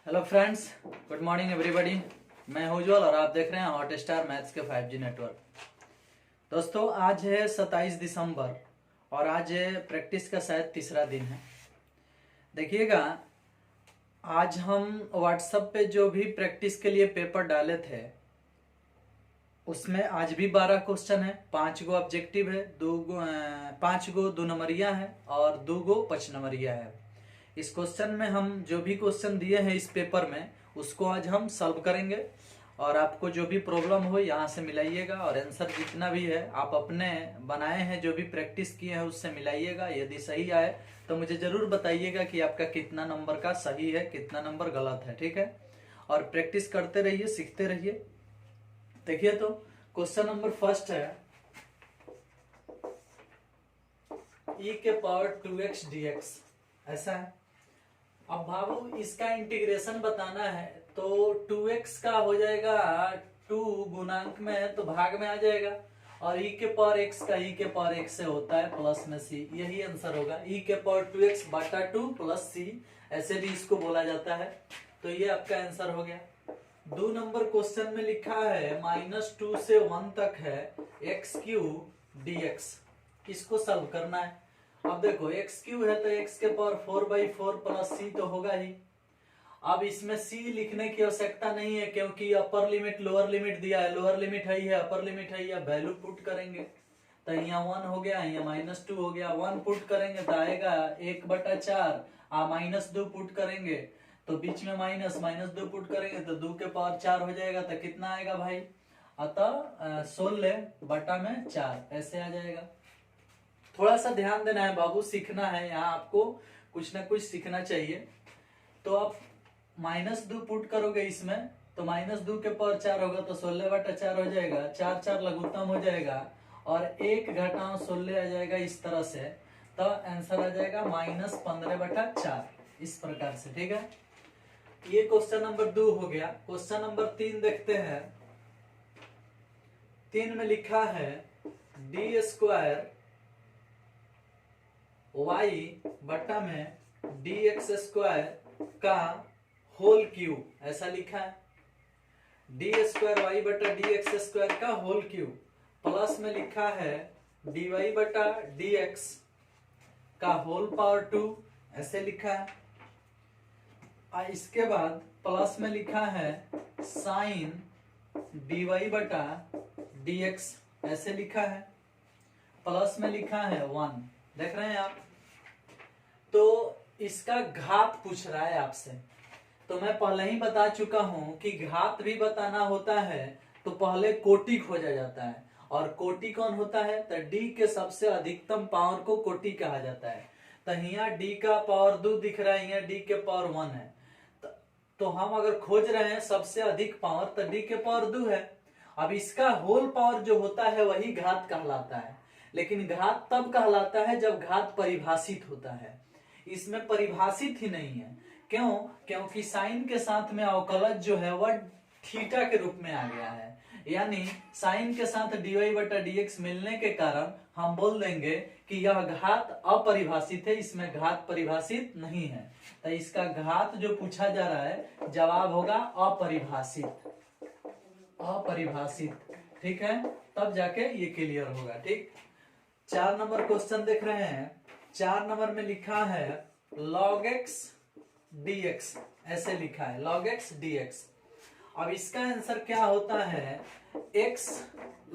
Hello friends, good morning everybody. मैं हूं उज्ज्वल और आप देख रहे हैं हॉट स्टार मैथ्स के 5G नेटवर्क। दोस्तों, आज है 27 दिसंबर और आज प्रैक्टिस का शायद तीसरा दिन है। देखिएगा, आज हम व्हाट्सएप पे जो भी प्रैक्टिस के लिए पेपर डाले थे उसमें आज भी 12 क्वेश्चन है, 5 गो ऑब्जेक्टिव है, 5 गो 2 नंबरिया है और 2 गो 5 नंबरिया है। इस क्वेश्चन में हम जो भी क्वेश्चन दिए हैं इस पेपर में उसको आज हम सॉल्व करेंगे और आपको जो भी प्रॉब्लम हो यहाँ से मिलाइएगा और आंसर जितना भी है आप अपने बनाए हैं जो भी प्रैक्टिस किए हैं उससे मिलाइएगा। यदि सही आए तो मुझे जरूर बताइएगा कि आपका कितना नंबर का सही है, कितना नंबर गलत है। ठीक है, और प्रैक्टिस करते रहिए, सीखते रहिए। देखिए, तो क्वेश्चन नंबर फर्स्ट है e के पावर 2x dx, ऐसा है। अब भावो इसका इंटीग्रेशन बताना है तो 2x का हो जाएगा 2 गुणांक में है तो भाग में आ जाएगा और e के पावर x का e के पावर x से होता है प्लस में c, यही आंसर होगा। e के पावर 2x बटा 2 प्लस c, ऐसे भी इसको बोला जाता है। तो ये आपका आंसर हो गया। 2 नंबर क्वेश्चन में लिखा है -2 से 1 तक है x³ dx, इसको सॉल्व करना है। अब देखो x³ है तो x के पावर 4/4 प्लस c तो होगा ही। अब इसमें c लिखने की आवश्यकता नहीं है क्योंकि अपर लिमिट लोअर लिमिट दिया है, लोअर लिमिट है या अपर लिमिट है या वैल्यू पुट करेंगे तो यहाँ 1 हो गया, यहाँ -2 हो गया। 1 पुट करेंगे तो आएगा 1/4, -2 पुट करेंगे तो बीच में -2 पुट करेंगे तो 2 के पावर 4 हो जाएगा। तो कितना आएगा भाई? अतः 16/4 ऐसे आ जाएगा। थोड़ा सा ध्यान देना है बाबू, सीखना है, यहाँ आपको कुछ ना कुछ सीखना चाहिए। तो आप -2 पुट करोगे इसमें तो -2 के पावर 4 होगा तो 16/4 हो जाएगा। 4 4 लघुत्तम हो जाएगा और 1 घटाओ 16 आ जाएगा इस तरह से। तो आंसर आ जाएगा -15/4 इस प्रकार से। ठीक है, ये क्वेश्चन नंबर 2 हो गया। क्वेश्चन नंबर 3 देखते हैं। 3 में लिखा है d² y बटा में dx² का होल क्यूब, ऐसा लिखा है। d² y बटा dx² का होल क्यूब प्लस में लिखा है dy बटा dx का होल पावर 2, ऐसे लिखा है। इसके बाद प्लस में लिखा है साइन dy बटा dx, ऐसे लिखा है। प्लस में लिखा है 1, देख रहे हैं आप। तो इसका घात पूछ रहा है आपसे। तो मैं पहले ही बता चुका हूं कि घात भी बताना होता है तो पहले कोटि खोजा जाता है और कोटि कौन होता है तो d के सबसे अधिकतम पावर को कोटि कहा जाता है। तो यहाँ d का पावर 2 दिख रहा है, यहाँ d के पावर 1 है। तो हम अगर खोज रहे हैं सबसे अधिक पावर तो d के पावर 2 है। अब इसका होल पावर जो होता है वही घात कहलाता है, लेकिन घात तब कहलाता है जब घात परिभाषित होता है। इसमें परिभाषित ही नहीं है। क्यों? क्योंकि साइन के साथ में अवकलज जो है वह थीटा के रूप में आ गया है, यानी साइन के साथ dy बटा dx मिलने के कारण हम बोल देंगे कि यह घात अपरिभाषित है, इसमें घात परिभाषित नहीं है। तो इसका घात जो पूछा जा रहा है जवाब होगा अपरिभाषित, अपरिभाषित। ठीक है, तब जाके ये क्लियर होगा। ठीक, 4 नंबर क्वेश्चन देख रहे हैं। 4 नंबर में लिखा है log x dx, ऐसे लिखा है log x dx। अब इसका आंसर क्या होता है? x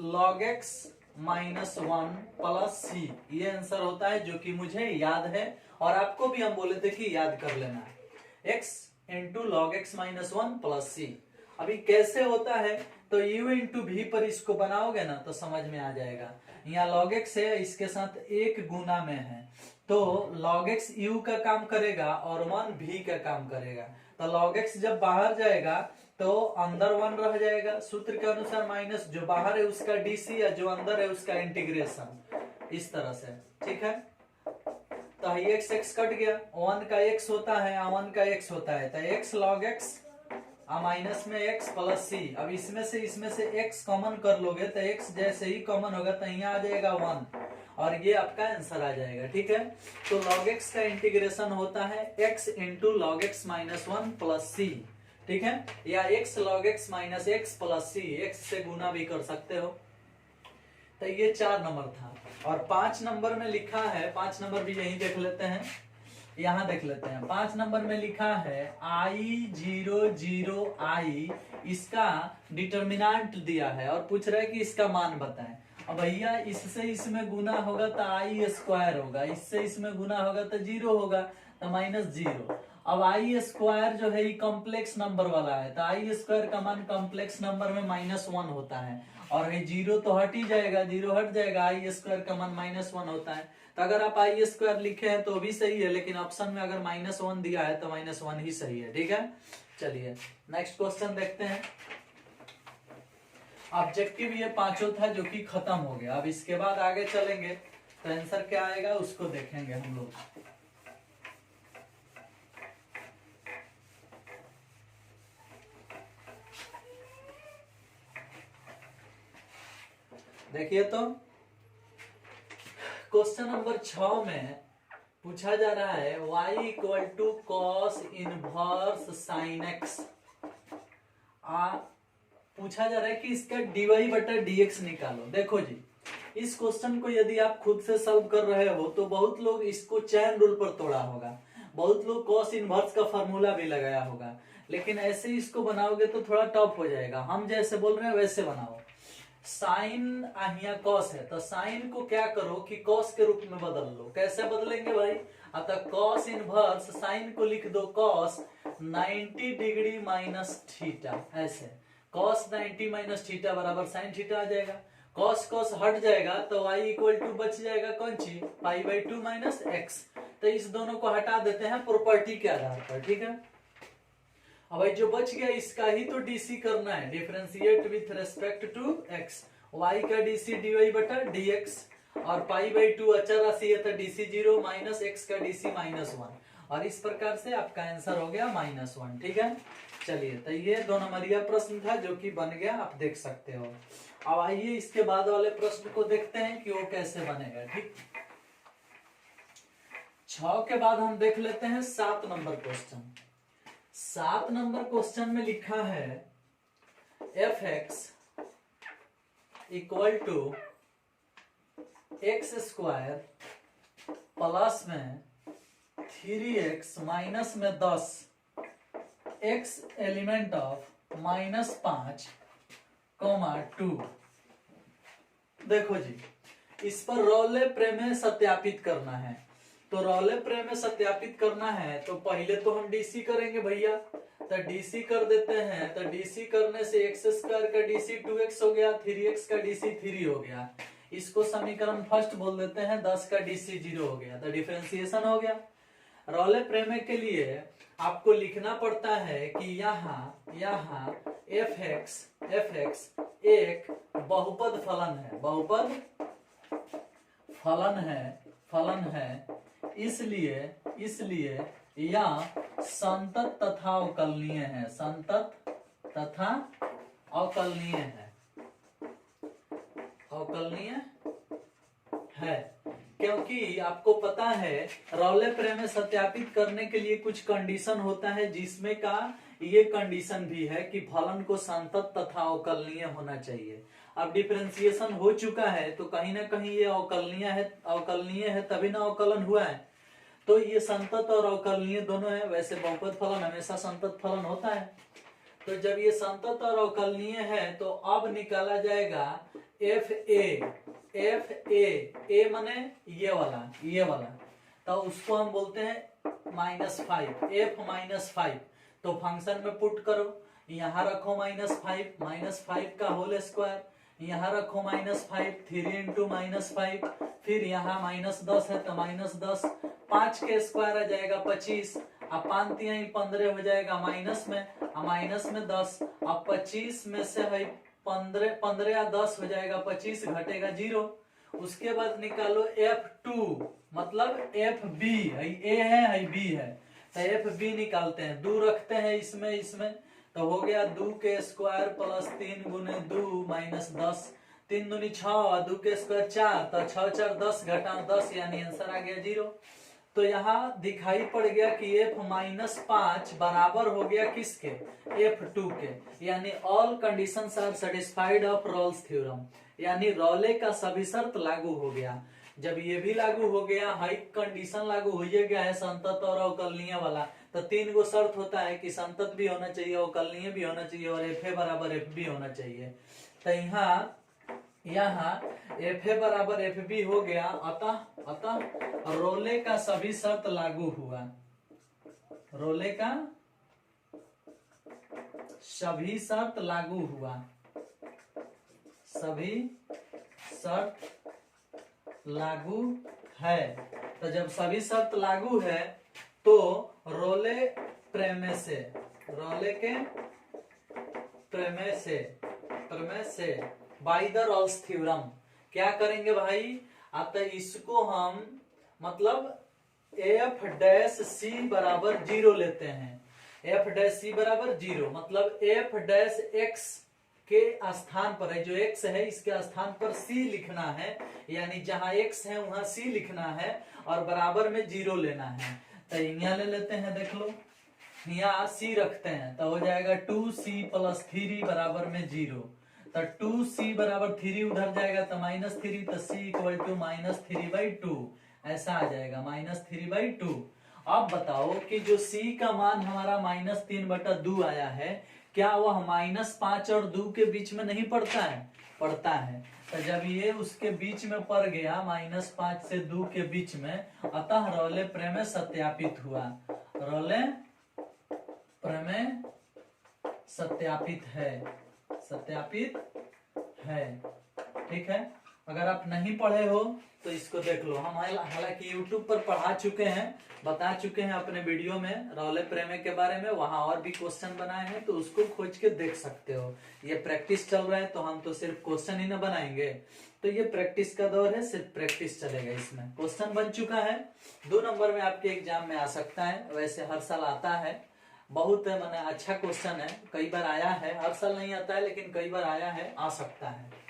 log x -1 plus c, ये आंसर होता है जो कि मुझे याद है और आपको भी हम बोले थे कि याद कर लेना है। x into log x -1 plus c। अभी कैसे होता है तो u इंटू v पर इसको बनाओगे ना तो समझ में आ जाएगा। यहाँ log x है, इसके साथ 1 गुना में है तो log x u का काम करेगा और 1 v का काम करेगा। तो log x जब बाहर जाएगा तो अंदर 1 रह जाएगा। सूत्र के अनुसार माइनस जो बाहर है उसका dc या जो अंदर है उसका इंटीग्रेशन, इस तरह से। ठीक है, तो ये x कट गया, 1 का x होता है, 1 का x होता है तो x log x माइनस में x प्लस c। अब इसमें से x कॉमन कर लोगे तो x जैसे ही कॉमन होगा तो यहाँ आ जाएगा 1 और ये आपका आंसर आ जाएगा। ठीक है, तो log x का इंटीग्रेशन होता है x into log x minus one plus C. ठीक है, या x log x minus x plus C, x से गुना भी कर सकते हो। तो ये 4 नंबर था। और 5 नंबर में लिखा है, 5 नंबर भी यही देख लेते हैं, यहां देख लेते हैं। 5 नंबर में लिखा है I00I, इसका डिटर्मिनेंट दिया है और पूछ रहा है कि इसका मान बताएं। अब भैया इससे इसमें गुना होगा तो आई स्क्वायर होगा, इससे इसमें गुना होगा तो 0 होगा, तो -0। अब आई स्क्वायर जो है ये कॉम्प्लेक्स नंबर वाला है, तो आई स्क्वायर का मान कॉम्प्लेक्स नंबर में -1 होता है, और ये 0 तो हट ही जाएगा, 0 हट जाएगा, आई स्क्वायर का मान -1 होता है। तो अगर आप आई स्क्वायर लिखे हैं तो भी सही है, लेकिन ऑप्शन में अगर -1 दिया है तो -1 ही सही है। ठीक है, चलिए नेक्स्ट क्वेश्चन देखते हैं। ऑब्जेक्टिव ये पांचों था जो कि खत्म हो गया। अब इसके बाद आगे चलेंगे तो आंसर क्या आएगा उसको देखेंगे हम लोग। देखिए तो क्वेश्चन नंबर 6 में पूछा जा रहा है y equal to cos inverse sine x. पूछा जा रहा है कि इसका dy बटा dx निकालो। देखो जी, इस क्वेश्चन को यदि आप खुद से सॉल्व कर रहे हो तो बहुत लोग इसको चैन रूल पर तोड़ा होगा, बहुत लोग कॉस इनवर्स का फॉर्मूला भी लगाया होगा, लेकिन ऐसे इसको बनाओगे तो थोड़ा टफ हो जाएगा। हम जैसे बोल रहे हैं वैसे बनाओ। साइन यहाँ कॉस है तो साइन को क्या करो कि कॉस के रूप में बदल लो। कैसे बदलेंगे भाई? अतः कॉस इनवर्स साइन को लिख दो कॉस 90 डिग्री माइनस थीटा। ऐसे कॉस 90 माइनस थीटा बराबर साइन थीटा आ जाएगा। कॉस कॉस हट जाएगा तो y इक्वल टू बच जाएगा कौन सी, π/2 माइनस एक्स। तो इस दोनों को हटा देते हैं प्रॉपर्टी के आधार पर। ठीक है, अब भाई जो बच गया इसका ही तो डीसी करना है, differentiate with respect to x. y का डीसी dy बटा dx, और π/2 अचर राशि है तो डीसी 0 माइनस एक्स का डीसी -1, और इस प्रकार से आपका आंसर हो गया -1। ठीक है, चलिए तो ये 2 नंबरिया प्रश्न था जो कि बन गया, आप देख सकते हो। अब आइए इसके बाद वाले प्रश्न को देखते हैं कि वो कैसे बनेगा। ठीक, 6 के बाद हम देख लेते हैं 7 नंबर क्वेश्चन। 7 नंबर क्वेश्चन में लिखा है f(x) equal to x square plus में 3x माइनस में 10 x एलिमेंट ऑफ -5, -2। देखो जी, इस पर रॉले प्रमेय सत्यापित करना है। तो रॉले प्रमेय सत्यापित करना है तो पहले तो हम डीसी करेंगे भैया, तो डीसी कर देते हैं। तो डीसी करने से एक्स स्क्वायर का डीसी 2x हो गया, 3x का डीसी 3 हो गया। इसको समीकरण फर्स्ट बोल देते हैं, 10 का डीसी 0 हो गया, तो डिफरेंशिएशन हो गया। रॉले प्रमेय के लिए आपको लिखना पड़ता है कि यहाँ f(x) एक बहुपद फलन है, बहुपद फलन है, इसलिए यह संतत तथा अवकलनीय है, संतत तथा अवकलनीय है। क्योंकि आपको पता है रॉले प्रमेय सत्यापित करने के लिए कुछ कंडीशन होता है, जिसमें का ये कंडीशन भी है कि फलन को संतत तथा अवकलनीय होना चाहिए। अब डिफरेंशिएशन हो चुका है तो कहीं ना कहीं ये अवकलनीय है तभी ना अवकलन हुआ है। तो ये संतत और अवकलनीय दोनों है। वैसे बहुपद फलन हमेशा संतत फलन होता है। तो जब ये संतत और अवकलनीय है तो अब निकाला जाएगा fa माने ये वाला, तो उसको हम बोलते हैं -5, f-5। तो फंक्शन में पुट करो, यहाँ रखो -5 का होल स्क्वायर, यहाँ रखो -5, 3 इंटू -5, फिर यहाँ -10 है तो -10, 5 के स्क्वायर आ जाएगा 25, अब 5 × 15 हो जाएगा माइनस में 10, अब 25 में से है 15 या 10 हो जाएगा 25, घटेगा 0। उसके बाद निकालो f2 मतलब fb, a है b है, तो fb निकालते हैं, 2 रखते हैं इसमें, तो हो गया 2 के स्क्वायर प्लस 3 × 2 -10, 3 दूनी 6, 2 के स्क्वायर 4, तो 6 4 10 घटाओ 10, यानी आंसर आ गया 0। तो यहाँ दिखाई पड़ गया कि f-5 बराबर हो गया किसके, f2 के, यानी all conditions are satisfied of Rolle's theorem, यानी रोले का सभी शर्त लागू हो गया। जब ये भी लागू हो गया, हाई कंडीशन लागू हो गया है संतत और अवकलनीय वाला, तो 3 गो शर्त होता है कि संतत भी होना चाहिए, अवकलनीय भी होना चाहिए और fa बराबर fb होना चाहिए। तो यहाँ fa बराबर fb हो गया, अतः रोले का सभी शर्त लागू हुआ, रोले का सभी शर्त लागू हुआ, सभी शर्त लागू है। तो जब सभी शर्त लागू है तो रोले प्रमेय से, रोले के प्रमेय से बाय द रोल्स थ्योरम क्या करेंगे भाई, अतः इसको हम मतलब एफ डैश सी बराबर 0 लेते हैं, एफ डैश सी बराबर 0, मतलब एफ डैश एक्स के स्थान पर है, जो x है इसके स्थान पर c लिखना है, यानी जहां x है वहां c लिखना है और बराबर में 0 लेना है। तो यहाँ ले लेते हैं, देख लो यहाँ c रखते हैं तो हो जाएगा 2c + 3 बराबर में 0, तो 2c बराबर 3 उधर जाएगा तो -3, तो c = -3/2 ऐसा आ जाएगा, -3/2। अब बताओ कि जो c का मान हमारा -3/2 आया है, क्या वह -5 और 2 के बीच में नहीं पड़ता है, पड़ता है। तो जब ये उसके बीच में पड़ गया, -5 से 2 के बीच में, अतः रोले प्रमेय सत्यापित हुआ, रोले प्रमेय सत्यापित है, सत्यापित है। ठीक है, अगर आप नहीं पढ़े हो तो इसको देख लो, हम हालांकि YouTube पर पढ़ा चुके हैं, बता चुके हैं अपने वीडियो में रोले प्रमेय के बारे में, वहां और भी क्वेश्चन बनाए हैं तो उसको खोज के देख सकते हो। ये प्रैक्टिस चल रहा है तो हम तो सिर्फ क्वेश्चन ही ना बनाएंगे, तो ये प्रैक्टिस का दौर है, सिर्फ प्रैक्टिस चलेगा। इसमें क्वेश्चन बन चुका है, 2 नंबर में आपके एग्जाम में आ सकता है, वैसे हर साल आता है, बहुत माने अच्छा क्वेश्चन है, कई बार आया है, हर साल नहीं आता है लेकिन कई बार आया है, आ सकता है।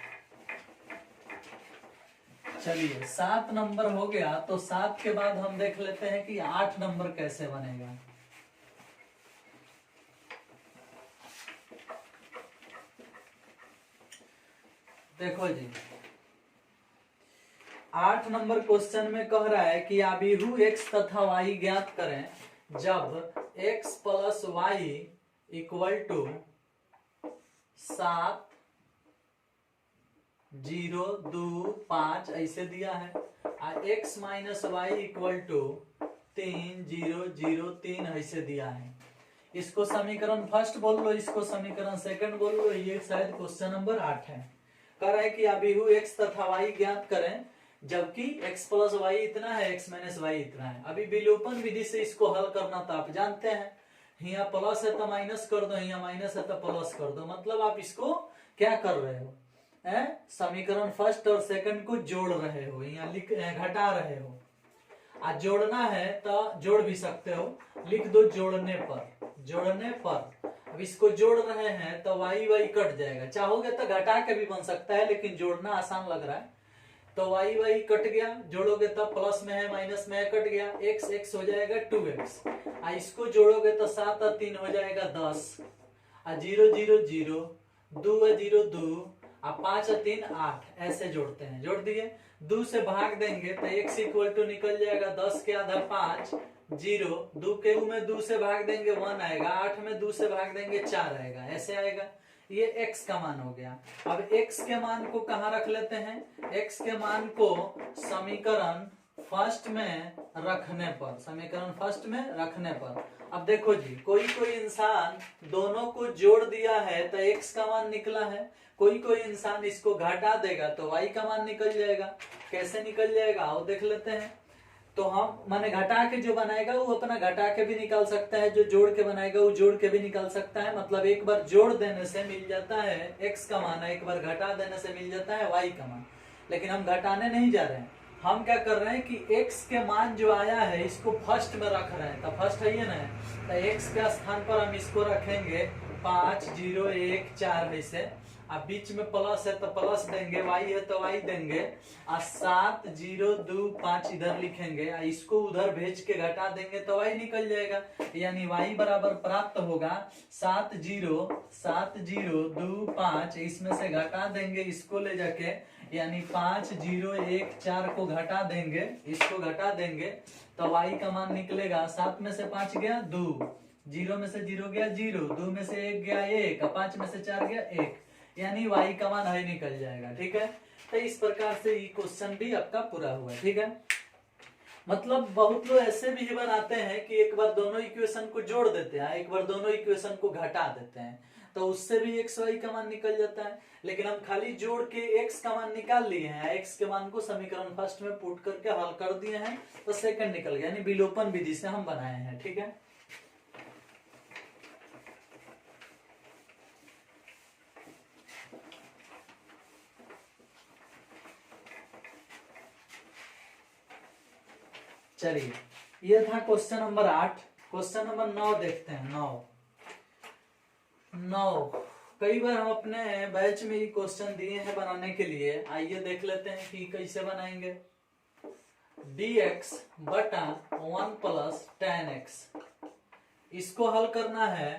चलिए 7 नंबर हो गया, तो 7 के बाद हम देख लेते हैं कि 8 नंबर कैसे बनेगा। देखो जी 8 नंबर क्वेश्चन में कह रहा है कि अभिहु x तथा y ज्ञात करें जब x + y = 7 0 2 5 ऐसे दिया है, x - y = 3 0 0 3 ऐसे दिया है। इसको समीकरण फर्स्ट बोल लो, इसको समीकरण सेकंड बोल लो, ये शायद क्वेश्चन नंबर 8 है। कह रहा है कि अभिहु x तथा y ज्ञात करें जबकि x + y इतना है, x - y इतना है। अभी विलोपन विधि से इसको हल करना तो आप जानते हैं, यहाँ प्लस है तो माइनस कर दो, यहाँ माइनस है तो प्लस कर दो, मतलब आप इसको क्या कर रहे हो, समीकरण फर्स्ट और सेकंड को जोड़ रहे हो, यहाँ लिख घटा रहे हो। आज जोड़ना है तो जोड़ भी सकते हो, लिख दो जोड़ने पर, जोड़ने पर। अब इसको जोड़ रहे हैं तो y y कट जाएगा, चाहोगे तो घटा के भी बन सकता है लेकिन जोड़ना आसान लग रहा है, तो y y कट गया, जोड़ोगे तो प्लस में है माइनस में है, कट गया, x x हो जाएगा 2x, इसको जोड़ोगे तो 7 और 3 हो जाएगा 10, 0 0 0 2 0 2 अब 5 और 3 8, ऐसे जोड़ते हैं। जोड़ दिए, 2 से भाग देंगे तो x = निकल जाएगा 10 के आधा 5 0, 2 के में 2 से भाग देंगे 1 आएगा, 8 में 2 से भाग देंगे 4 आएगा, ऐसे आएगा। ये x का मान हो गया। अब x के मान को कहाँ रख लेते हैं, x के मान को समीकरण फर्स्ट में रखने पर, समीकरण फर्स्ट में रखने पर। अब देखो जी, कोई कोई इंसान दोनों को जोड़ दिया है तो x का मान निकला है, कोई कोई इंसान इसको घटा देगा तो y का मान निकल जाएगा। कैसे निकल जाएगा वो देख लेते हैं। तो हम माने घटा के जो बनाएगा वो अपना घटा के भी निकाल सकता है, जो जोड़ के बनाएगा वो जोड़ के भी निकाल सकता है। मतलब एक बार जोड़ देने से मिल जाता है x का मान, एक बार घटा देने से मिल जाता है y का मान। लेकिन हम घटाने नहीं जा रहे हैं, हम क्या कर रहे हैं कि x के मान जो आया है इसको फर्स्ट में रख रहे हैं। तो फर्स्ट है ये ना, तो x के स्थान पर हम इसको रखेंगे 5 0 1 4 ऐसे, अब बीच में प्लस है तो प्लस देंगे, y है तो y देंगे, और 7 0 2 5 इधर लिखेंगे, इसको उधर भेज के घटा देंगे तो y निकल जाएगा। यानी y बराबर प्राप्त होगा 7 0 2 5, इसमें से घटा देंगे इसको ले जाके, यानी 5 0 1 4 को घटा देंगे, इसको घटा देंगे तो y का मान निकलेगा 7 में से 5 गया 2, 0 में से 0 गया 0, 2 में से 1 गया 1, 5 में से 4 गया 1, यानी y का मान है निकल जाएगा। ठीक है, तो इस प्रकार से ये क्वेश्चन भी आपका पूरा हुआ। ठीक है, मतलब बहुत लोग ऐसे भी बनाते हैं कि एक बार दोनों इक्वेशन को जोड़ देते हैं, एक बार दोनों इक्वेशन को घटा देते हैं, तो उससे भी एक्स वाई का मान निकल जाता है। लेकिन हम खाली जोड़ के एक्स का मान निकाल लिए हैं, एक्स के मान को समीकरण फर्स्ट में पुट करके हल कर दिए हैं, तो सेकंड निकल गया, यानी विलोपन विधि से हम बनाए हैं। ठीक है, चलिए ये था क्वेश्चन नंबर 8। क्वेश्चन नंबर 9 देखते हैं। 9 कई बार हम अपने बैच में ये क्वेश्चन दिए हैं बनाने के लिए, आइए देख लेते हैं कि कैसे बनाएंगे। dx बटा 1 प्लस tan x, इसको हल करना है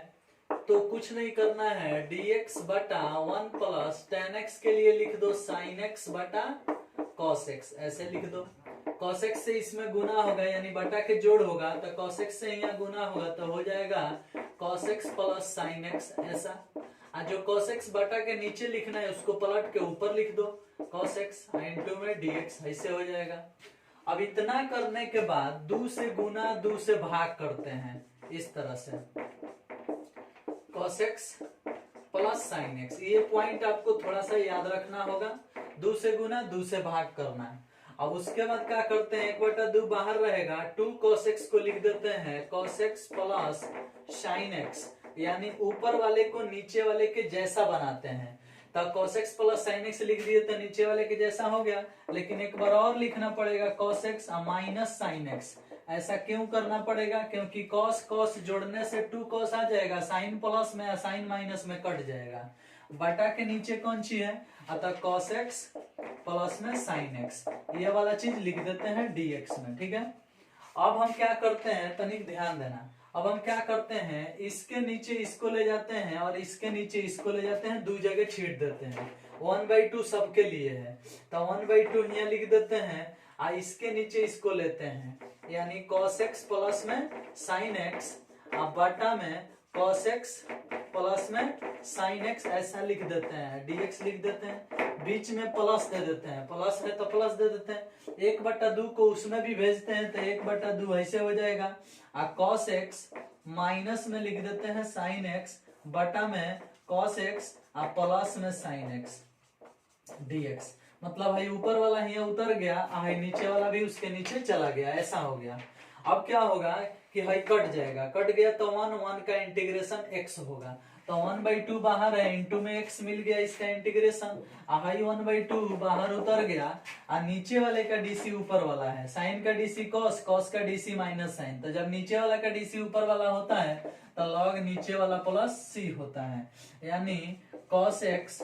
तो कुछ नहीं करना है, dx बटा 1 प्लस tan x के लिए लिख दो sin x बटा cos x, ऐसे लिख दो। cos x से इसमें गुना होगा, यानी बटा के जोड़ होगा, तो cos x से यहाँ गुना होगा तो हो जाएगा cos x plus sin x, ऐसा। जो cos x बटा के नीचे लिखना है उसको पलट के ऊपर लिख दो, cos x इनटू में dx, ऐसे हो जाएगा। अब इतना करने के बाद 2 से गुना 2 से भाग करते हैं, इस तरह से cos x plus sin x, ये पॉइंट आपको थोड़ा सा याद रखना होगा, 2 से गुना 2 से भाग करना है। अब उसके बाद क्या करते हैं, 1/2 बाहर रहेगा, 2 cos x को लिख देते हैं cos x plus sin x, यानी ऊपर वाले को नीचे वाले के जैसा बनाते हैं, तो cos x plus sin x लिख दिए तो नीचे वाले के जैसा हो गया। लेकिन एक बार और लिखना पड़ेगा cos x minus sin x, ऐसा क्यों करना पड़ेगा, क्योंकि cos जोड़ने से 2 cos आ जाएगा, sin प्लस में sin माइनस में कट जाएगा, बटा के नीचे कौन सी है, अतः cos x प्लस में sin x, ये वाला चीज लिख देते हैं dx में। ठीक है, अब हम क्या करते हैं, तनिक ध्यान देना, अब हम क्या करते हैं, इसके नीचे इसको ले जाते हैं और इसके नीचे इसको ले जाते हैं, 2 जगह छीट देते हैं, 1/2 सबके लिए है, तो 1/2 यहाँ लिख देते हैं, इसके नीचे इसको लेते हैं, यानी cos x प्लस में sin x, बटा में cos x प्लस में sin x, ऐसा लिख देते हैं, dx लिख देते हैं, बीच में प्लस दे देते हैं, प्लस है तो प्लस दे देते हैं, 1/2 को उसमें भी भेजते हैं तो 1/2 ऐसे हो जाएगा, cos x माइनस में लिख देते हैं sin x, बटा में cos x प्लस में sin x dx, मतलब भाई ऊपर वाला ही उतर गया, नीचे वाला भी उसके नीचे चला गया, ऐसा हो गया। अब क्या होगा कि हाई कट जाएगा, कट गया तो 1 का इंटीग्रेशन x होगा, तो 1/2 बाहर है, इंटू में x मिल गया, इसका इंटीग्रेशन, हाई 1/2 बाहर उतर गया, नीचे वाले का dc ऊपर वाला है, साइन का dc cos, cos का dc माइनस साइन, तो जब नीचे वाला का dc ऊपर वाला होता है तो log नीचे वाला प्लस c होता है, यानी cos x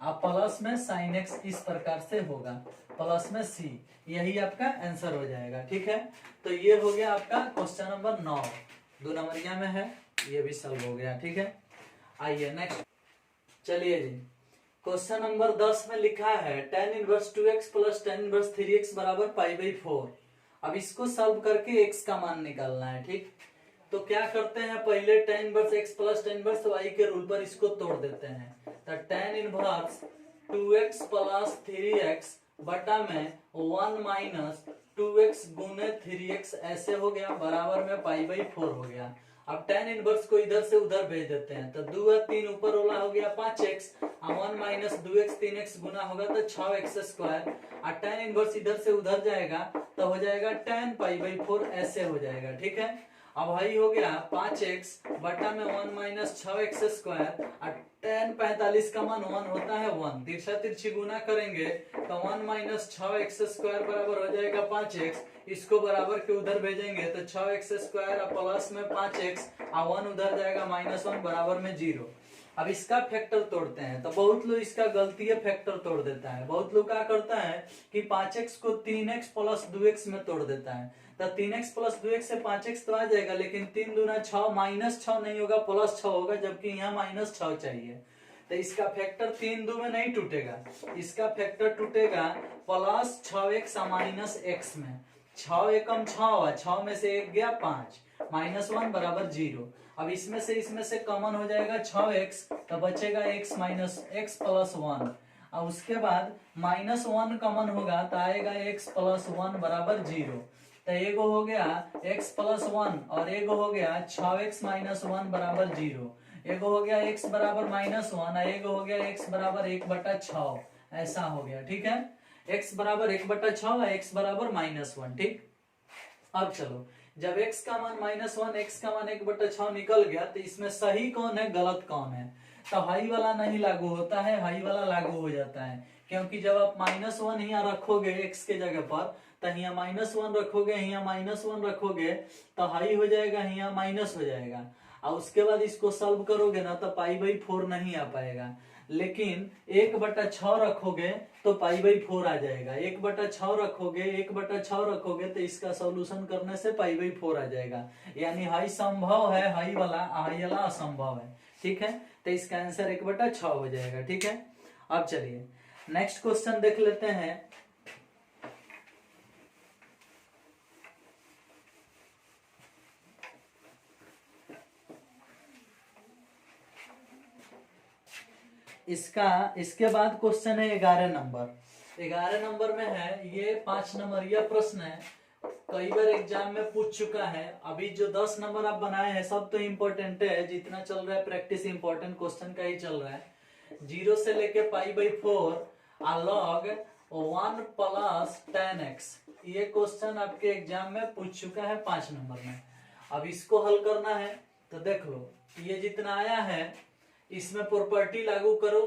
प्लस में sin x, इस प्रकार से होगा, प्लस में c, यही आपका आंसर हो जाएगा। ठीक है, तो ये हो गया आपका क्वेश्चन नंबर 9, 2 नंबरिया में है, ये भी सॉल्व हो गया। ठीक है, आइए नेक्स्ट, चलिए जी, क्वेश्चन नंबर 10 में लिखा है tan inverse 2x plus tan inverse 3x बराबर π/4। अब इसको सॉल्व करके x का मान निकालना है। ठीक, तो क्या करते हैं, पहले tan inverse x plus tan inverse y के रूल पर इसको तोड़ देते हैं, तो tan inverse 2x plus 3x बटा में 1 माइनस 2x गुने 3x, ऐसे हो गया, बराबर में π/4 हो गया। अब tan इनवर्स को इधर से उधर भेज देते हैं, तो 2 और 3 ऊपर वाला हो गया 5x, 1 माइनस 2x 3x गुना होगा तो 6x स्क्वायर, और tan इनवर्स इधर से उधर जाएगा तो हो जाएगा tan π/4, ऐसे हो जाएगा। ठीक है, अब भाई हो गया 5x बटा में 1 माइनस 6x स्क्वायर, और tan 45 का मान 1 होता है 1, तिरछा तिरछी गुना करेंगे तो 1 माइनस 6x स्क्वायर बराबर हो जाएगा 5x, इसको बराबर के उधर भेजेंगे तो 6x स्क्वायर प्लस में 5x, और 1 उधर जाएगा -1 बराबर में 0। अब इसका फैक्टर तोड़ते हैं, तो बहुत लोग इसका गलती है फैक्टर तोड़ देता है। बहुत लोग क्या करता है कि 5x को 3x प्लस 2x में तोड़ देता है। तो 3x प्लस 2x से 5x तो आ जाएगा, लेकिन 3 दूना 6, -6 नहीं होगा, +6 होगा, जबकि यहाँ -6 चाहिए। तो इसका फैक्टर 3 2 में नहीं टूटेगा, इसका फैक्टर टूटेगा +6x -x में। 6 एकम 6 हुआ, 6 में से 1 गया 5, -1 बराबर 0। अब इसमें से कॉमन हो जाएगा 6x, तो बचेगा x माइनस x प्लस 1। और उसके बाद -1 कॉमन होगा तो आएगा x प्लस 1 बराबर 0। तो एगो हो गया x प्लस 1 और एगो हो गया 6x माइनस 1 बराबर 0। एगो हो गया x बराबर -1 और एगो हो गया x बराबर 1/6। ऐसा हो गया, ठीक है। x बराबर 1/6 और x बराबर -1, ठीक। अब चलो, जब x का मान -1, x का मान 1/6 निकल गया, तो इसमें सही कौन है गलत कौन है? तो हाई वाला नहीं लागू होता है, हाई वाला लागू हो जाता है। क्योंकि जब आप -1 यहाँ रखोगे x के जगह पर, तो यहाँ -1 रखोगे, यहाँ -1 रखोगे, तो हाई हो जाएगा, यहाँ माइनस हो जाएगा। और उसके बाद इसको सॉल्व करोगे ना तो π/4 नहीं आ पाएगा। लेकिन 1/6 रखोगे तो π/4 आ जाएगा। 1/6 रखोगे, 1/6 रखोगे तो इसका सॉल्यूशन करने से π/4 आ जाएगा। यानी हाई संभव है, हाई वाला असंभव है, ठीक है। तो इसका आंसर 1/6 हो जाएगा, ठीक है। अब चलिए नेक्स्ट क्वेश्चन देख लेते हैं। इसके बाद क्वेश्चन है 11 नंबर। 11 नंबर में है, ये 5 नंबर यह प्रश्न है, कई बार एग्जाम में पूछ चुका है। अभी जो 10 नंबर आप बनाए हैं सब तो इम्पोर्टेंट है, जितना चल रहा है प्रैक्टिस इम्पोर्टेंट क्वेश्चन का ही चल रहा है। 0 से लेके π/4 log 1 प्लस 10x, ये क्वेश्चन आपके एग्जाम में पूछ चुका है 5 नंबर में। अब इसको हल करना है, तो देख लो ये जितना आया है इसमें प्रॉपर्टी लागू करो,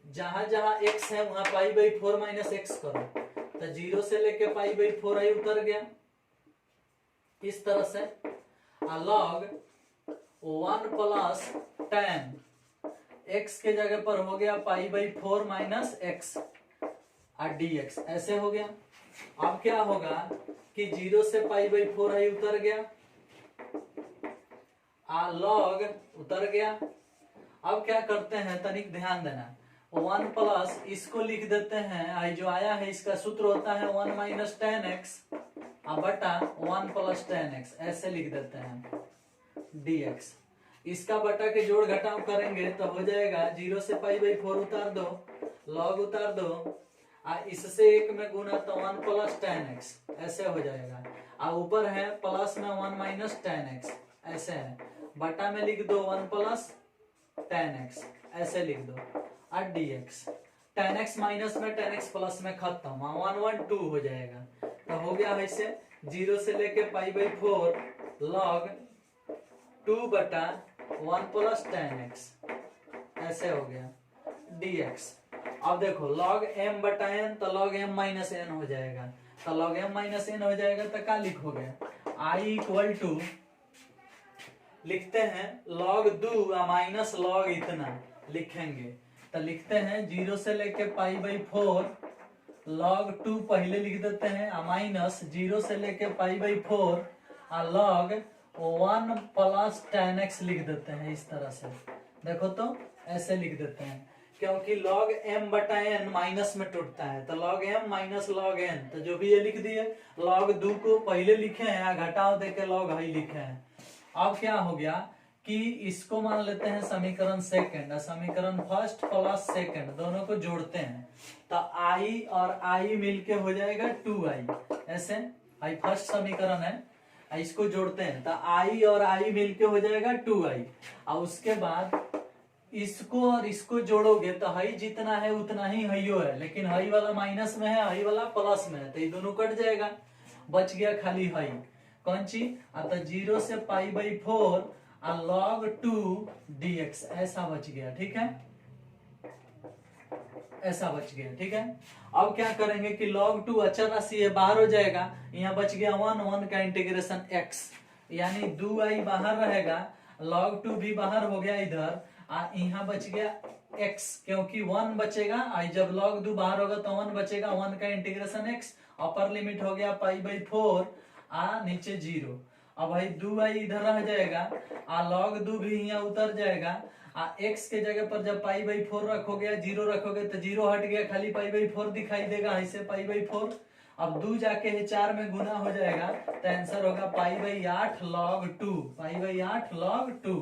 जहां जहां x है वहां π/4 माइनस x करो। तो 0 से लेके π/4 आई उतर गया इस तरह से। log 1 प्लस 10 x के जगह पर हो गया π/4 माइनस x और dx, ऐसे हो गया। अब क्या होगा कि 0 से π/4 आई उतर गया, log उतर गया। अब क्या करते हैं, तनिक ध्यान देना। 1 प्लस इसको लिख देते हैं, आई जो आया है इसका सूत्र होता है 1 माइनस 10x बटा 1 प्लस 10x, ऐसे लिख देते हैं dx। इसका बटा के जोड़ घटाव करेंगे तो हो जाएगा 0 से π/4 उतार दो, log उतार दो, इससे 1 में गुना तो 1 प्लस 10x, ऐसे हो जाएगा। और ऊपर है प्लस में 1 माइनस 10x, ऐसे है। बटा में लिख दो 1 प्लस 10x, ऐसे लिख दो और dx। 10x माइनस में 10x प्लस में खत्म, 1 1 2 हो जाएगा। तो हो गया ऐसे 0 से लेके π/4 log 2 बटा 1 प्लस 10x, ऐसे हो गया dx। अब देखो log m बटा n, तो log m माइनस n हो जाएगा। तो log m माइनस n हो जाएगा तो क्या लिखोगे, i इक्वल टू लिखते हैं log 2 माइनस log इतना लिखेंगे। तो लिखते हैं 0 से लेके π/4 log 2 पहले लिख देते हैं, माइनस 0 से लेके π/4 log 1 प्लस 10x लिख देते हैं इस तरह से। देखो तो ऐसे लिख देते हैं, क्योंकि log m बटा n माइनस में टूटता है, तो log m minus log n। तो जो भी ये लिख दिए, log 2 को पहले लिखे हैं, घटाव देके log हाई लिखे हैं। अब क्या हो गया कि इसको मान लेते हैं समीकरण सेकंड, समीकरण फर्स्ट प्लस सेकंड दोनों को जोड़ते हैं, तो i और i मिलके हो जाएगा 2i, ऐसे। i फर्स्ट समीकरण है, इसको जोड़ते हैं तो i और i मिलके हो जाएगा 2i। और उसके बाद इसको और इसको जोड़ोगे तो हाई जितना है उतना ही हाइयो है, लेकिन हाई वाला माइनस में है, हाई वाला प्लस में है, तो ये दोनों कट जाएगा, बच गया खाली हाई। कौन सी, तो 0 से π/4 log 2 dx, ऐसा बच गया, ठीक है, ऐसा बच गया, ठीक है। अब क्या करेंगे कि log 2 अचर राशि है, बाहर हो जाएगा, यहाँ बच गया 1 का इंटीग्रेशन x, यानी 2i बाहर रहेगा, log 2 भी बाहर हो गया इधर, यहाँ बच गया x, क्योंकि 1 बचेगा, आई जब log 2 बाहर होगा तो 1 बचेगा, 1 का इंटीग्रेशन x, अपर लिमिट हो गया π/4 नीचे 0। अब भाई 2 आई इधर रह जाएगा, log 2 भी यहाँ उतर जाएगा, x के जगह पर जब π/4 रखोगे, 0 रखोगे तो 0 हट गया, खाली π/4 दिखाई देगा, ऐसे π/4। अब 2 जाके 4 में गुना हो जाएगा तो आंसर होगा π/8 log 2, π/8 log 2।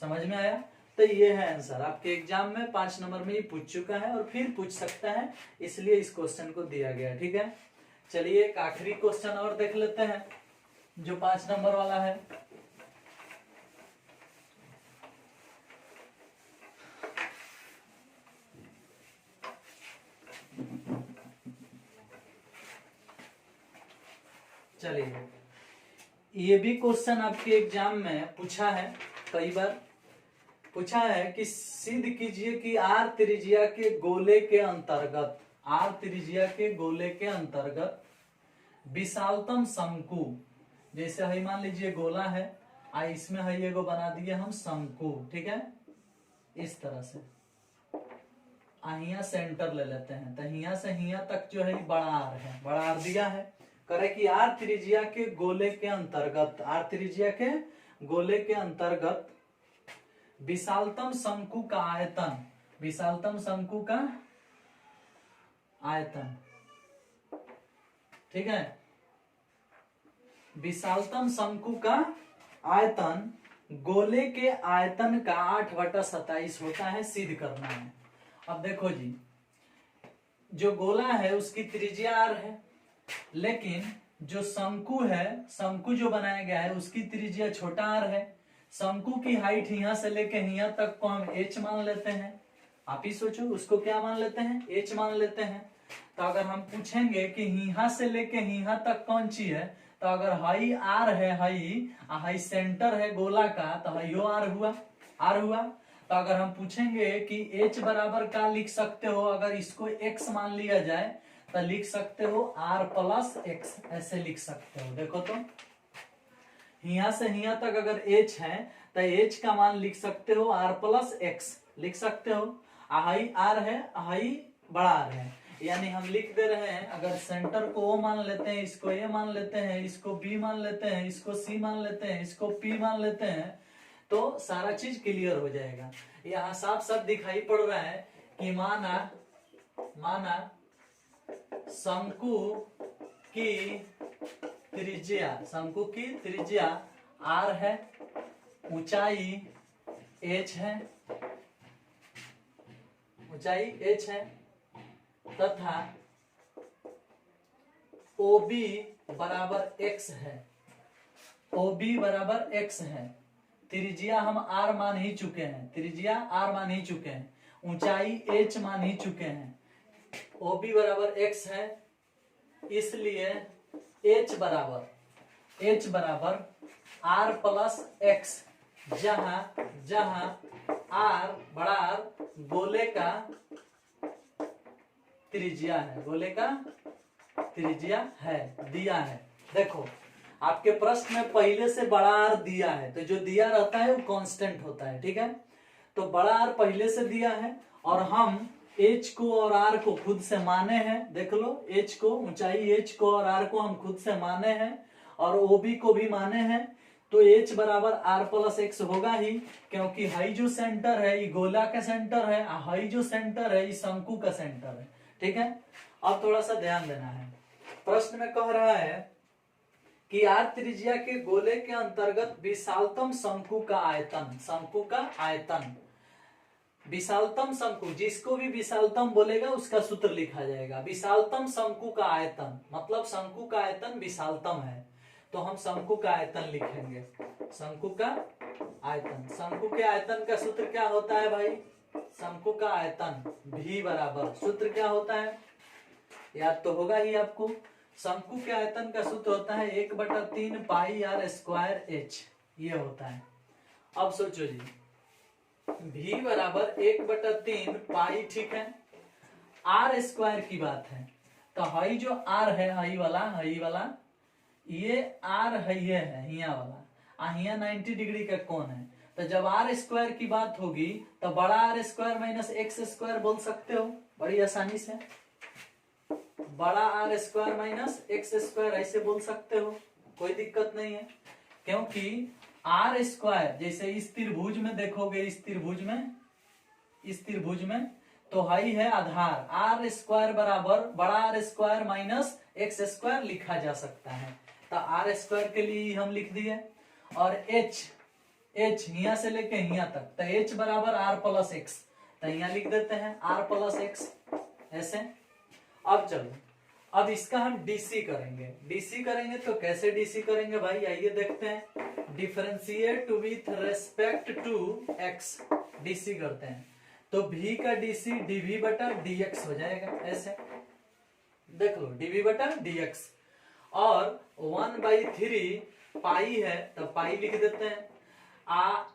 समझ में आया? तो ये है आंसर। आपके एग्जाम में 5 नंबर में ये पूछ चुका है और फिर पूछ सकता है, इसलिए इस क्वेश्चन को दिया गया। ठीक है, चलिए एक आखिरी क्वेश्चन और देख लेते हैं जो 5 नंबर वाला है। चलिए, ये भी क्वेश्चन आपके एग्जाम में पूछा है, कई बार पूछा है कि सिद्ध कीजिए कि आर त्रिज्या के गोले के अंतर्गत, आर त्रिज्या के गोले के अंतर्गत विशालतम शंकु, जैसे है मान लीजिए गोला है, इसमें है ये बना दिए हम शंकु। ठीक है, इस तरह से यहाँ सेंटर ले लेते हैं, तो यहाँ से यहाँ तक जो है बड़ा आर है, बड़ा आर दिया है। करे कि आर त्रिज्या के गोले के अंतर्गत, आर त्रिज्या के गोले के अंतर्गत विशालतम शंकु का आयतन, विशालतम शंकु का आयतन। ठीक है, विशालतम शंकु का आयतन गोले के आयतन का 8/27 होता है, सिद्ध करना है। अब देखो जी, जो गोला है उसकी त्रिज्या आर है, लेकिन जो शंकु है, शंकु जो बनाया गया है उसकी त्रिज्या छोटा आर है। शंकु की हाइट यहाँ से लेके यहाँ तक को हम h मान लेते हैं। आप ही सोचो, उसको क्या मान लेते हैं? h मान लेते हैं। तो अगर हम पूछेंगे कि यहाँ से लेके यहाँ तक कौन सी है, तो अगर हाई आर है, हाई सेंटर है गोला का, तो हाइयो आर हुआ, आर हुआ। तो अगर हम पूछेंगे कि h बराबर क्या लिख सकते हो, अगर इसको x मान लिया जाए तो लिख सकते हो r+x, ऐसे लिख सकते हो। देखो तो यहाँ से यहाँ तक अगर h है तो h का मान लिख सकते हो r+x, लिख सकते हो। हाई r है, हाई बड़ा r है, यानी हम लिख दे रहे हैं, अगर सेंटर को O मान लेते हैं, इसको A मान लेते हैं, इसको B मान लेते हैं, इसको C मान लेते हैं, इसको P मान लेते हैं, तो सारा चीज क्लियर हो जाएगा। यहाँ साफ साफ दिखाई पड़ रहा है कि माना शंकु की त्रिज्या, शंकु की त्रिज्या r है, ऊंचाई h है, ऊंचाई h है, तथा OB बराबर x है, OB बराबर x है। त्रिज्या हम r मान ही चुके हैं, त्रिज्या r मान ही चुके हैं, ऊंचाई h मान ही चुके हैं, OB बराबर x है, इसलिए h बराबर r+x, जहां r बड़ा R गोले का त्रिज्या है, गोले का त्रिज्या है, दिया है। देखो आपके प्रश्न में पहले से बड़ा R दिया है, तो जो दिया रहता है वो कांस्टेंट होता है। ठीक है, तो बड़ा R पहले से दिया है और हम h को और r को खुद से माने हैं। देख लो, h को, ऊंचाई h को और r को हम खुद से माने हैं और OB को भी माने हैं, तो h बराबर r+x होगा ही, क्योंकि हाई जो सेंटर है ये गोला का सेंटर है, हाई जो सेंटर है ये शंकु का सेंटर है। ठीक है, अब थोड़ा सा ध्यान देना है, प्रश्न में कह रहा है कि r त्रिज्या के गोले के अंतर्गत विशालतम शंकु का आयतन, शंकु का आयतन, विशालतम शंकु, जिसको भी विशालतम बोलेगा उसका सूत्र लिखा जाएगा। विशालतम शंकु का आयतन मतलब शंकु का आयतन विशालतम है, तो हम शंकु का आयतन लिखेंगे, शंकु का आयतन। शंकु के आयतन का सूत्र क्या होता है भाई? शंकु का आयतन V बराबर, सूत्र क्या होता है याद तो होगा ही आपको। शंकु के आयतन का सूत्र होता है 1/3 πr²h, ये होता है। अब सोचो जी, V बराबर 1/3 पाई, ठीक है, r² की बात है, तो हाई जो r है, हाई वाला ये r है, ये है यहाँ वाला, यहाँ 90 डिग्री का कोण है, तो जब आर स्क्वायर की बात होगी तो बड़ा R square minus x square बोल सकते हो बड़ी आसानी से। बड़ा R square minus x square ऐसे बोल सकते हो, कोई दिक्कत नहीं है, क्योंकि आर स्क्वायर जैसे इस त्रिभुज में देखोगे, इस त्रिभुज में तो हाई है आधार, आर स्क्वायर बराबर बड़ा R square minus x square लिखा जा सकता है। तो आर स्क्वायर के लिए हम लिख दिए, और एच यहाँ से लेके यहाँ तक, तो एच बराबर आर प्लस एक्स, तो यहाँ लिख देते हैं आर प्लस एक्स ऐसे। अब चलो, अब इसका हम डीसी करेंगे तो कैसे डीसी करेंगे भाई, आइए देखते हैं। Differentiate with respect to x, DC करते हैं तो v का डीसी dv बटा dx हो जाएगा ऐसे, देख लो dv बटा dx, और 1/3 पाई है तो पाई लिख देते हैं।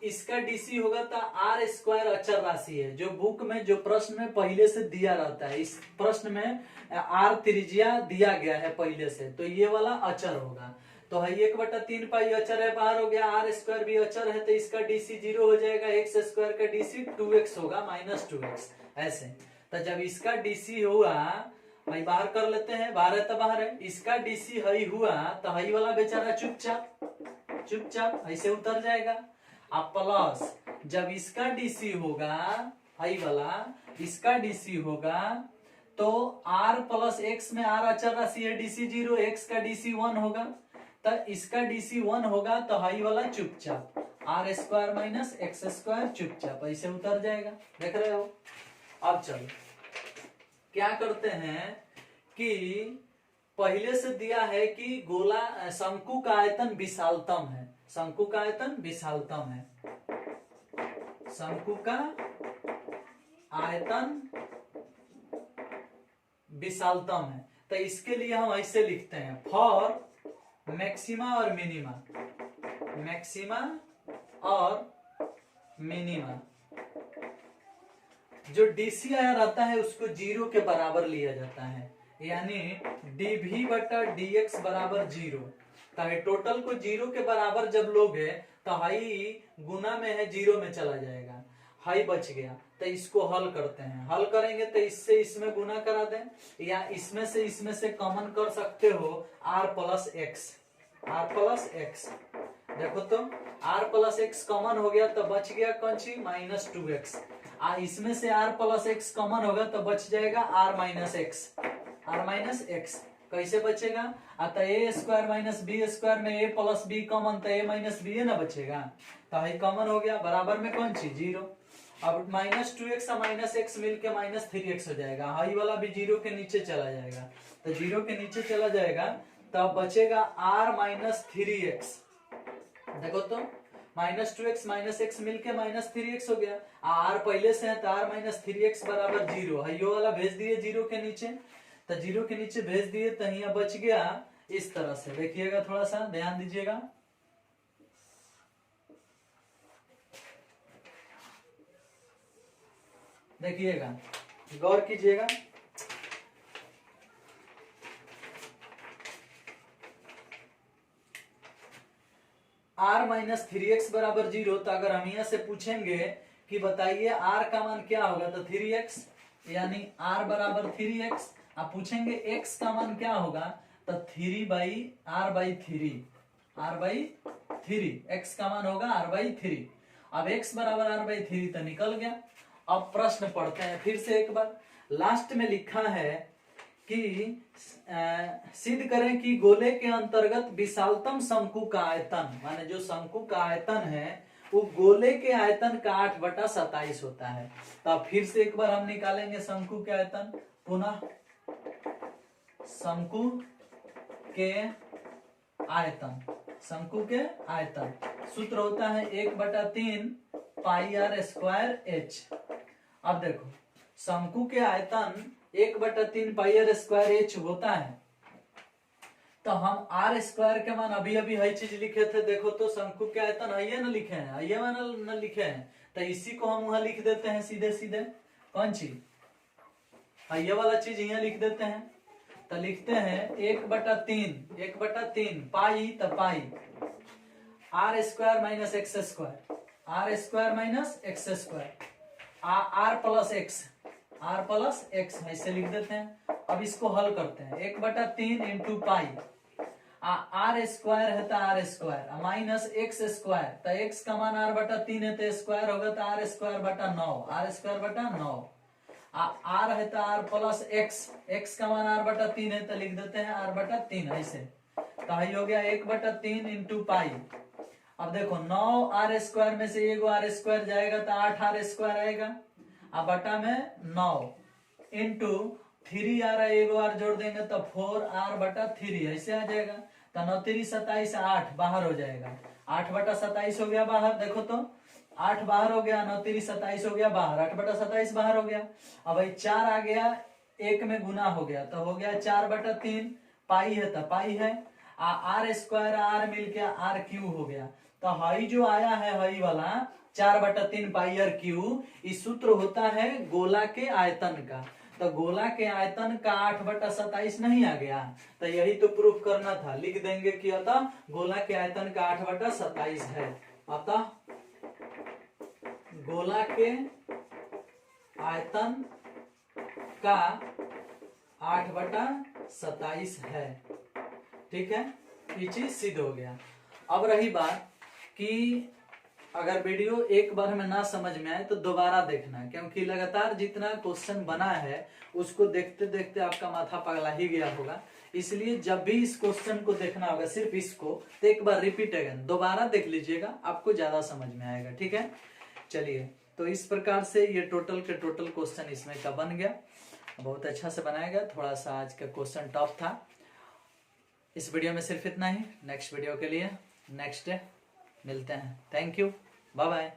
इसका डीसी होगा तो आर स्क्वायर अचर राशि है, जो बुक में जो प्रश्न में पहले से दिया रहता है, इस प्रश्न में आर त्रिज्या दिया गया है पहले से, तो ये वाला अचर होगा। तो है 1/3 पाई अचर है, बाहर हो गया, आर स्क्वायर भी अचर है, तो इसका डीसी 0 हो जाएगा, एक्स स्क्वायर का डीसी 2x होगा माइनस 2x ऐसे। तो जब इसका डीसी हुआ, भाई बाहर कर लेते हैं, बाहर है तो बाहर है, इसका डीसी हई हुआ तो हई वाला बेचारा चुपचाप ऐसे उतर जाएगा। अब प्लस जब इसका डीसी होगा, हई वाला इसका डीसी होगा, तो r प्लस एक्स में r अचर राशि है, डीसी 0, x का डीसी 1 होगा, तो इसका डीसी 1 होगा, तो हाई वाला चुपचाप R square minus x square चुपचाप ऐसे उतर जाएगा, देख रहे हो। अब चलो क्या करते हैं कि पहले से दिया है कि गोला शंकु का आयतन विशालतम है, शंकु का आयतन विशालतम है, शंकु का आयतन विशालतम है, तो इसके लिए हम ऐसे लिखते हैं, फॉर मैक्सिमा और मिनिमा, मैक्सिमा और मिनिमा जो डीसी आया रहता है उसको 0 के बराबर लिया जाता है, यानी dv बटा dx बराबर 0। तो टोटल को 0 के बराबर जब लोगे तो हाई गुना में है 0 में चला जाएगा, हाई बच गया, तो इसको हल करते हैं। हल करेंगे तो इससे इसमें गुना करा दें, या इसमें से कॉमन कर सकते हो r प्लस एक्स, देखो तो r प्लस एक्स कॉमन हो गया तो बच गया कौन सी माइनस 2x, इसमें से r प्लस एक्स कॉमन होगा तो बच जाएगा r माइनस एक्स, कैसे बचेगा, अतः ए स्क्वायर माइनस बी स्क्वायर में a प्लस बी कॉमन, तो a माइनस बी है ना बचेगा, तो ये कॉमन हो गया, बराबर में कौन सी 0। अब माइनस 2x और माइनस एक्स मिलकर माइनस 3x हो जाएगा, हाई वाला भी 0 के नीचे चला जाएगा, तो 0 के नीचे चला जाएगा, तब बचेगा r माइनस 3x, देखो तो माइनस 2x माइनस एक्स मिलके माइनस 3x हो गया, r पहले से है तो r माइनस 3x बराबर 0, हाइयो वाला भेज दिए 0 के नीचे, तो 0 के नीचे भेज दिए, तो यहाँ बच गया इस तरह से, देखिएगा थोड़ा सा ध्यान दीजिएगा, देखिएगा गौर कीजिएगा, r माइनस 3x बराबर 0, तो अगर हम यहाँ से पूछेंगे कि बताइए r का मान क्या होगा, तो 3x, यानी r बराबर 3x, आप पूछेंगे x का मान क्या होगा, तो 3/r/3, x का मान होगा r/3। अब x बराबर r/3 तो निकल गया। अब प्रश्न पढ़ते हैं फिर से एक बार, लास्ट में लिखा है कि सिद्ध करें कि गोले के अंतर्गत विशालतम शंकु का आयतन, माने जो शंकु का आयतन है वो गोले के आयतन का 8/27 होता है। तो अब फिर से एक बार हम निकालेंगे शंकु के आयतन, पुनः शंकु के आयतन, शंकु के आयतन सूत्र होता है 1/3 पाई आर स्क्वायर एच। अब देखो शंकु के आयतन 1/3 पाई आर स्क्वायर एच होता है, तो हम आर स्क्वायर के मान अभी अभी हर चीज लिखे थे, देखो तो शंकु के आयतन आइए ना लिखे हैं, आइए ना लिखे हैं, तो इसी को हम वहां लिख देते हैं सीधे सीधे, कौन चीज ये वाला चीज यहाँ लिख देते हैं, तो लिखते हैं 1/3 पाई, तो pi r square minus x square, r square minus x square, r plus x ऐसे लिख देते हैं। अब इसको हल करते हैं, 1/3 इंटू पाई, आर स्क्वायर है तो R square minus x square, तो एक्स का मान r/3 है तो स्क्वायर होगा तो r स्क्वायर बटा 9, आर स्क्वायर बटा 9, आर है तो आर प्लस एक्स का मान r/3 है तो लिख देते हैं r/3 ऐसे, तो ये हो गया 1/3 इंटू पाई। अब देखो 9 आर स्क्वायर में से एगो आर स्क्वायर जाएगा तो 8 आर स्क्वायर आएगा, अब बटा में 9 इंटू 3 आ रहा है, एगो आर जोड़ देंगे तो 4r/3 ऐसे आ जाएगा, तो 9 3 27, 8 बाहर हो जाएगा, 8/27 हो गया बाहर, देखो तो 8 बाहर हो गया, 9 3 27 हो गया बाहर, 8/27 बाहर हो गया। अब भाई 4 आ गया, एक में गुना हो गया तो हो गया 4/3, पाई है तो पाई है, आर स्क्वायर आर मिल के आर क्यू हो गया, तो हई जो आया है हई वाला 4/3 पाई आर क्यू, इस सूत्र होता है गोला के आयतन का, तो गोला के आयतन का 8/27 नहीं आ गया, तो यही तो प्रूफ करना था, लिख देंगे कि अतः गोला के आयतन का 8/27 है, अतः गोला के आयतन का 8/27 है। ठीक है, ये चीज सिद्ध हो गया। अब रही बात कि अगर वीडियो एक बार में ना समझ में आए तो दोबारा देखना, क्योंकि लगातार जितना क्वेश्चन बना है उसको देखते देखते आपका माथा पगला ही गया होगा, इसलिए जब भी इस क्वेश्चन को देखना होगा, सिर्फ इसको तो एक बार रिपीट अगेन दोबारा देख लीजिएगा, आपको ज्यादा समझ में आएगा। ठीक है, चलिए, तो इस प्रकार से ये टोटल के टोटल क्वेश्चन इसमें का बन गया, बहुत अच्छा से बनाया गया, थोड़ा सा आज का क्वेश्चन टफ था। इस वीडियो में सिर्फ इतना ही, नेक्स्ट वीडियो के लिए नेक्स्ट डे मिलते हैं। Thank you, bye bye.